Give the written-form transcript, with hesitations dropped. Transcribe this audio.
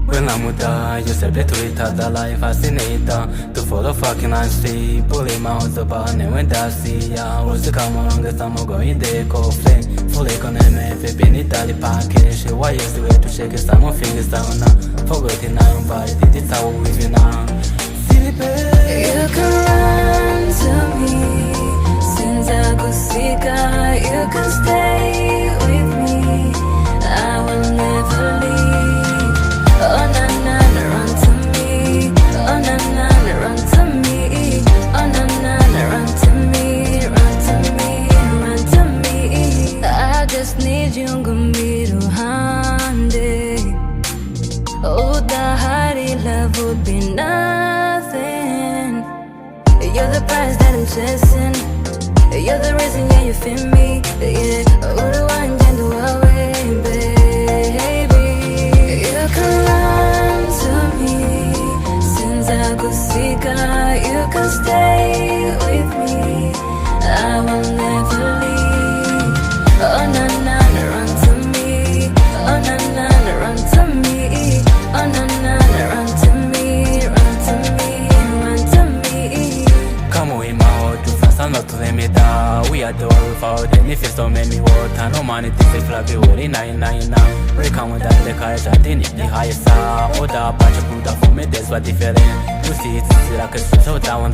When I'm with her, you said that we thought the life fascinator. To follow fucking and see, pulling my house up and when I see ya. Was to come along the time I'm going there, coffee. Fully economic, if been Italy package. Why is the way to shake it, some fingers down now. Forgetting I invited, it's how with you now. See the you can run to me. Since I go sick, you can stay with me. I will never leave. Oh na na, run to me. Oh na na, run to me. Oh na na, run to me, run to me, run to me. I just need you, Gumiru Hande. Oh, the hardy love would be nothing. You're the prize that I'm chasing. You're the reason, yeah, you feel me. Yeah, oh, the one can do away, baby. You can run to me. Since I go sick, you can stay with me. I will never leave. Oh na na, run to me. Oh na na, run to me. Oh na na, run to me, run to me, run to me. Come with my heart to fast, I'm not to let me down. We are the world without any face, don't make me water. No money, this is flat, we worry, nine now. Come with that, the courage, I didn't the highest. Or the bunch of Buddha for me, that's what they feel. You see, it's like a so down.